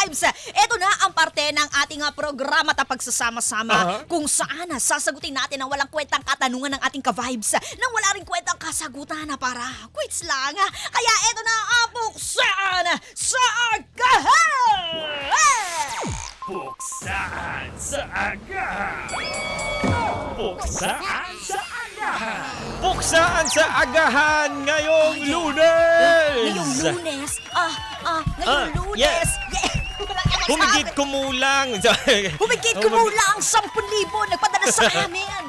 Vibes. Ito na ang parte ng ating programa at pagsasama-sama kung saan sasagutin natin ang walang kwentang katanungan ng ating ka-vibes nang wala rin kwentang kasagutan na para quiz lang. Kaya ito na ang Buksan sa Agahan! Buksan sa Agahan! Buksan sa Agahan! Buksaan sa Agahan ngayong Lunes! Ngayong Lunes? Ngayong Lunes? yes. Humigit Humigit kumulang. kumulang 10,000 nagpadala sa amin.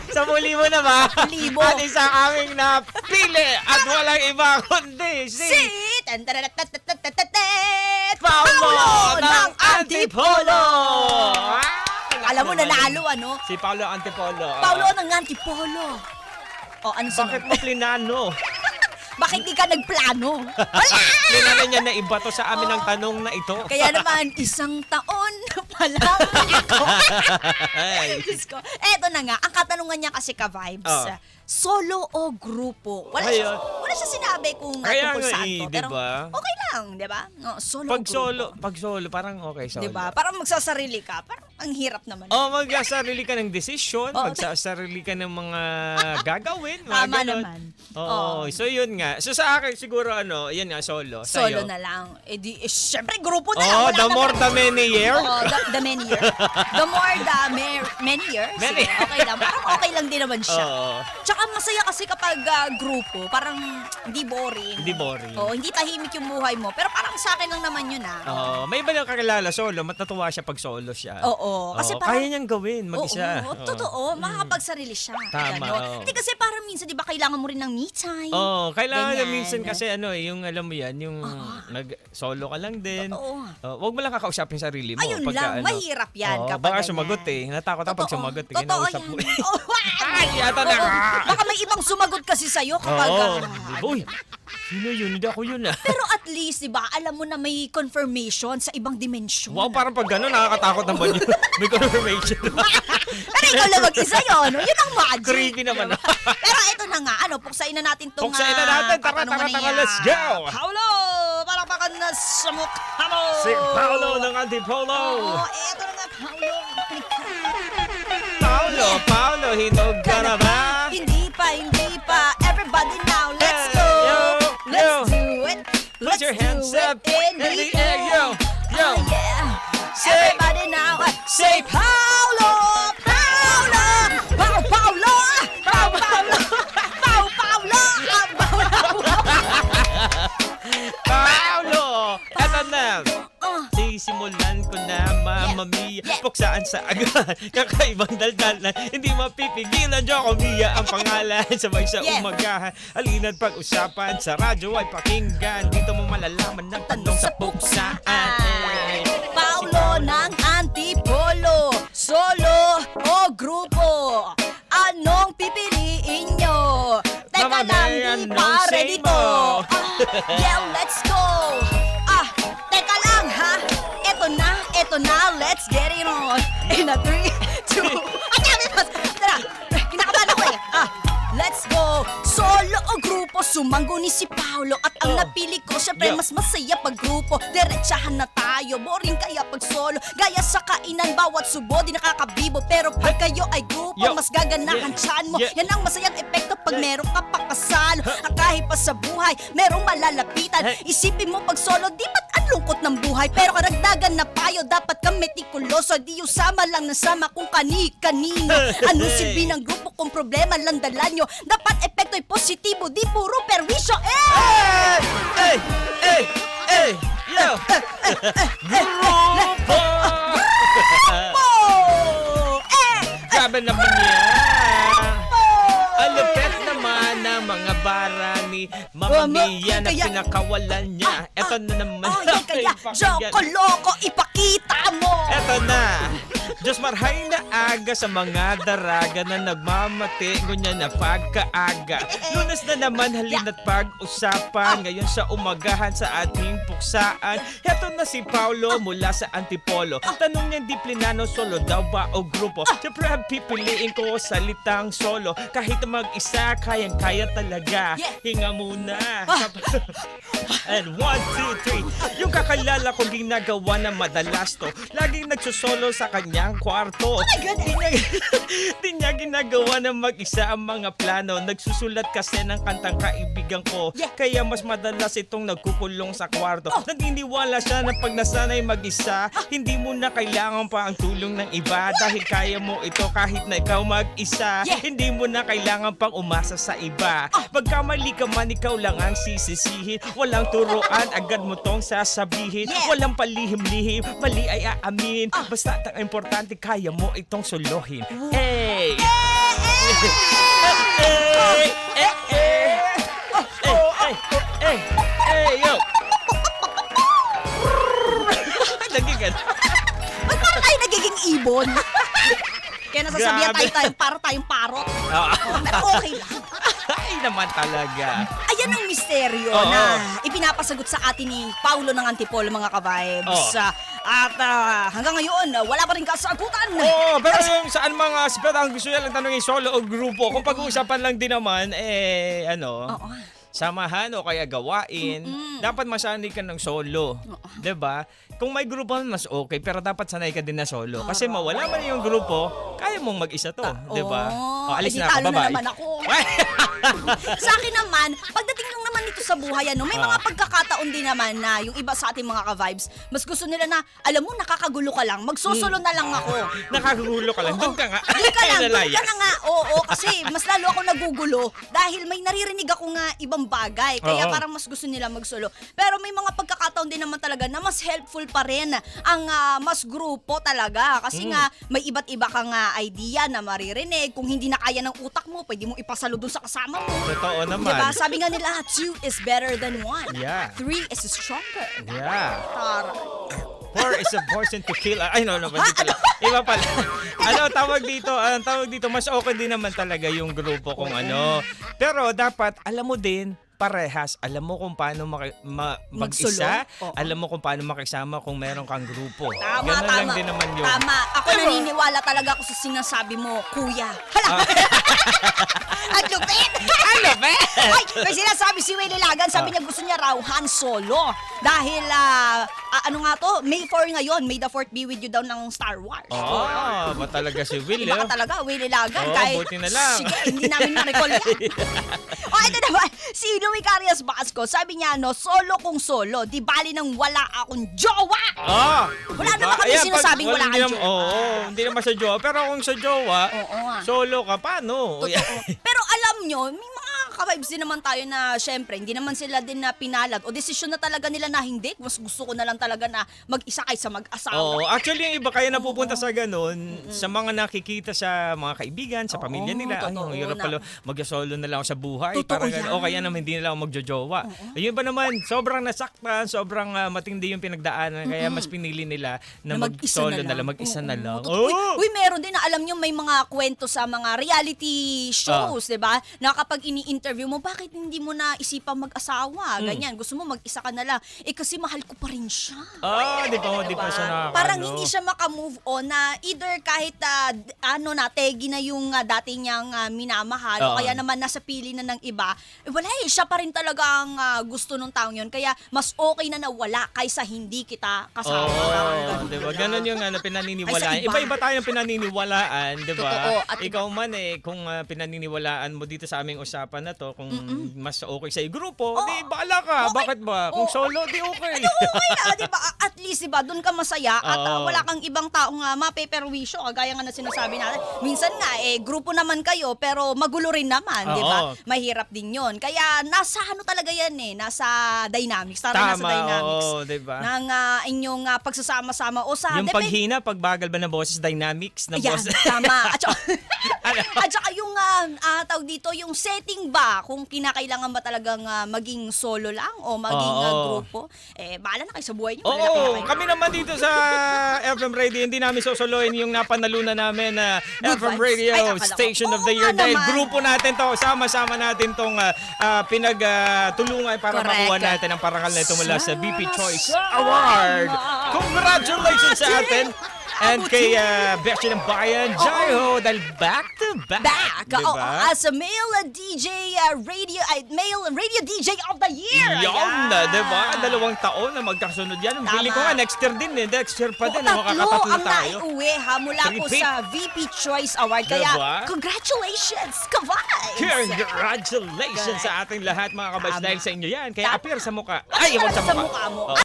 Sa muli mo na ba? 10,000. At isang aming napili at walang iba kundi Si Paulo ng Antipolo! Alam mo, nanalo, ano? Si Paulo Antipolo. Paulo ng Antipolo. Ano Bakit mo plinano? Bakit di ka nagplano? Wala! Plinano niya na iba to sa amin ang tanong na ito. Kaya naman, 1 taon pa lang ako. Ay. Diyos ko. Eto na nga, ang katanungan niya kasi ka-vibes, solo o grupo? Wala siya sinabi kung Kaya tungkol nga saan to. Pero diba? okay lang, di ba? Solo o Pag grupo. solo, parang okay solo. Di ba? Parang magsasarili ka. Parang ang hirap naman. Magsasarili ka ng desisyon, magsasarili ka ng mga gagawin, mga Tama ganon. naman. So yun nga. So sa akin siguro yan nga, solo. Solo Sa'yo? na lang. Syempre, grupo na lang. Wala the more naman. the merrier. The many-year. The more the many-year. Many. Sige, okay lang. Parang okay lang din naman siya. Tsaka masaya kasi kapag grupo, parang hindi boring. Hindi boring. Hindi tahimik yung buhay mo. Pero parang sa akin lang naman yun May iba lang kakilala solo, matatuwa siya pag solo siya. Kasi parang, kaya niyang gawin mag-isa. Totoo. Makakapagsarili siya. Tama, Ganon. Hindi kasi parang minsan, di ba, kailangan mo rin ng me time. Kailangan na Ganyan. minsan kasi yung alam mo yan, yung nag-solo ka lang din. Wag mo lang kakausapin sarili mo. Ayun pagka, lang, mahirap yan kapag baka ganyan. sumagot Natakot ako pag sumagot. Totoo Kinausap yan. mo. Ay, yata na nga. Baka may ibang sumagot kasi sa'yo kapag... Uy, sino yun? Hindi ako yun Pero at least, di ba, alam mo na may confirmation sa ibang dimensyon. Wow, parang pag gano'n, nakakatakot naman yun. May confirmation. Pero ikaw lang mag-isa yun. Yun ang magic. Creepy naman. Pero ito na nga, puksain na natin itong Puksain na natin. Tara, let's go. Paulo! Palakpakan na sa mukha mo! Si Paulo ng Antipolo. Ito na nga, Paulo. Paulo, hinog ka na ba? Hindi pa. Everybody now, let's go. Let's do it. Put your hands up in the air, yo. Yeah. Say- Everybody now, say Paulo. Paulo! Eto na! Sisimulan ko na, Mamma Mia. Puksaan sa Agahan, kakaibang daldalan. Hindi mapipigilan, Joko Mia ang pangalan. Sabay sa umagahan, halina't pag-usapan. Sa radyo ay pakinggan. Dito mo malalaman ng tanong sa puksaan. Paulo ng Antipolo, solo o grupo? Anong pipiliin nyo? Teka Mama lang, Mia, di no pa say ready to. mo. Let's go. Teka lang ha. Eto na, let's get it on. In a 3, 2, tara, kinakabahan ako let's go. Solo o grupo, sumanggo ni si Paulo. At ang napili ko, syempre mas masaya pag grupo. Diretsahan na tayo, boring kaya pag solo. Gaya sa kainan, bawat subo di nakakabibo. Pero pag kayo ay grupo, mas gaganahan tiyan mo. Yan ang masayang epekto pag meron ka pakasalo. Kahit pa sa buhay, merong malalapitan. Isipin mo pag solo, di ba't ang lungkot ng buhay? Pero karagdagan na payo, dapat ka metikuloso. Di usama lang ng sama kung kani-kanino. Anong silbi ng grupo kung problema lang dala nyo? Dapat epekto'y positibo, di puro perwisyo. Yo! Grupo! Grabe naman yan! Ang lupet naman ng mga bara ni Mamma Mia na pinakawalan niya. Eto na naman. Kaya, Joko Loco, ipakita mo! Eto na! Diyos marhay na aga sa mga daraga na nagmamati, ngunyan na pagkaaga. Lunes na naman halina't pag-usapan, ngayon sa umagahan sa ating puksaan. Heto na si Paulo mula sa Antipolo. Tanong niya di plinano, solo daw ba o grupo? Siyempre ang pipiliin ko salitang solo. Kahit mag-isa, kayang-kaya talaga. Hinga muna. And 1, 2, 3. Yung kakalala ko ginagawa na madalas to. Laging nagsusolo sa kanyang kwarto. Di niya ginagawa na mag-isa ang mga plano. Nagsusulat kasi ng kantang kaibigan ko. Kaya mas madalas itong nagkukulong sa kwarto. Naniniwala siya na pag nasanay mag-isa, hindi mo na kailangan pa ang tulong ng iba. Dahil kaya mo ito kahit na ikaw mag-isa. Hindi mo na kailangan pang umasa sa iba. Pagkamali ka man, ikaw lang ang sisisihin. Walang turuan, agad mo tong sasabihin. Walang palihim-lihim, mali ay aamin. Basta ang importante, kaya mo itong solohin. Hey! Hey, yo! Nagiging Ba't parang tayo nagiging ibon? Kaya nasasabihan Grabe. tayong parot. Pero okay lang. Ay naman talaga. Ayan ang misteryo Oo. na ipinapasagot sa atin ni Paulo ng Antipolo, mga ka-vibes. Oo. At hanggang ngayon, wala pa rin kasagutan. Oo, pero yung saan mga ang gusto niya lang tanongin, solo o grupo. Kung pag-uusapan lang din naman, Oo. samahan o kaya gawain, dapat masanay ka ng solo. 'Di ba? Kung may grupo mas okay, pero dapat sanay ka din na solo. Kasi mawala man yung grupo, kaya mong mag-isa to, 'di ba? Alis na ako, talo na bye-bye. naman ako. Sa akin naman, pagdating lang naman nito sa buhay, may mga pagkakataon din naman na yung iba sa ating mga ka-vibes, mas gusto nila na, alam mo, nakakagulo ka lang, magsusolo na lang ako. Nakakagulo ka lang. Doon ka nga. Doon ka lang, doon ka Lalayas. na nga. Oo, kasi mas lalo ako nagugulo dahil may naririnig ako nga ibang bagay. Kaya Oo. parang mas gusto nila magsolo. Pero may mga pagkakataon din naman talaga na mas helpful pa rin ang mas grupo talaga. Kasi nga, may iba't iba kang idea na maririnig. Kung hindi na kaya ng utak mo, pwede mo ipasalo dun sa kasama mo. Totoo naman. Diba? Sabi nga nila, 2 is better than 1. Yeah. 3 is stronger. Yeah. Tara. 4 is a person to kill. Ay, no, hindi pala. Iba pala. Tawag dito? Ang tawag dito, mas okay din naman talaga yung grupo kung ano. Pero dapat, alam mo din, parehas. Alam mo kung paano mag-isa. Oo. Alam mo kung paano makisama kung meron kang grupo. Tama, Ganun tama. lang din naman yun. Tama. Ako naniniwala talaga ako sa sinasabi mo, kuya. Hala! At lupit! Ang lupit! Ay, may sinasabi si Willie Lagan, sabi niya gusto niya raw Han Solo. Dahil, ano nga to, May 4 ngayon, May the 4th be with you daw ng Star Wars. Ba talaga si Will, Iba ka talaga, Willie Lagan. Buti na lang. Sige, hindi namin ma-recall yan. Ito naman, si Louie Carias Basco, sabi niya, solo kung solo, di bali nang wala akong jowa. Wala naman kami sinasabing wala kang jowa. Oo, hindi naman sa jowa. Pero kung sa jowa, solo ka, paano? Pero alam nyo, may mga ka-vibes din naman tayo na syempre, hindi naman sila din na pinalad o desisyon na talaga nila na hindi. Mas gusto ko na lang talaga na mag-isa kaysa mag-asawa. Oo, actually yung iba kaya napupunta sa ganun, sa mga nakikita sa mga kaibigan, sa pamilya nila, ay, totoo ang hirap pala, mag-solo na lang ako sa buhay. Totoo Parang, yan. o kaya naman hindi na ako magjojowa. Yung iba naman, sobrang nasaktan, sobrang matindi yung pinagdaanan, kaya mas pinili nila na mag-solo na lang, mag-isa na lang. Uy, meron din na alam nyo may mga kwento sa mga reality shows, di ba? Na kapag ini-interview mo, bakit hindi mo na isipang mag-asawa? Ganyan, gusto mo mag-isa ka na lang. Kasi mahal ko pa rin siya. Di pa siya nakakano. Parang hindi siya makamove on na either kahit tegi na yung dati niyang minamahal o kaya naman nasa pili na ng iba, wala siya pa rin talaga ang gusto nung taong yun. Kaya mas okay na nawala kaysa hindi kita kasama. Parang Di ba? lang. Ganun yung pinaniniwalaan. Ay, sa iba. Iba-iba tayong pinaniniwalaan, di ba? Totoo. At Ikaw man kung pinaniniwalaan mo dito sa aming usapan na to, kung mas okay sa grupo, di bahala ka. Okay. Bakit ba? Kung solo, di okay. okay na, di ba? At least, di ba, doon ka masaya at Oo. wala kang ibang taong mapeperwisyo, kagaya nga na sinasabi natin. Minsan nga, grupo naman kayo, pero magulo rin naman, di ba? Oo. Mahirap din yon. Kaya nasa talaga yan nasa dynamics. Nasa dynamics. Oo, di ba? Ng inyong pagsasama-sama o sa... Yung paghina, pagbagal ba ng boses, dynamics ng Ayan, boses. tama. At saka yung tawag dito, yung setting ba ba kung kinakailangan ba talagang maging solo lang o maging grupo? Bahala na kayo sa buhay niyo. Oo, kami naman dito sa FM Radio, hindi namin sosoloin yung napanalunan namin na Good FM vibes. Radio Ay, akala ko. Station of Oo the Year. nga Dahil naman. grupo natin to, sama-sama natin tong pinagtulungan para Correct. makuha natin ang parangal na ito mula sa BP Choice Award. Congratulations sa atin! And kay Beshi ng Bayan, Jaiho, dahil back to back. Oo, Diba? as a male DJ male radio DJ of the year. Yan, Ayan. diba? 2 taon na magkasunod yan. Ang feeling ko Tama. nga, next year din eh. Next year pa din. Tatlo Makakatatlo ang tayo. naiuwi mula po Three-peat. sa VP Choice Award. Kaya, Diba? congratulations! Ka-vibes! Congratulations sa ating lahat mga kabars Tama. dahil sa inyo yan. Kaya Tama. appear sa mukha. Ay, huwag sa Sa mukha. mukha mo. Oo.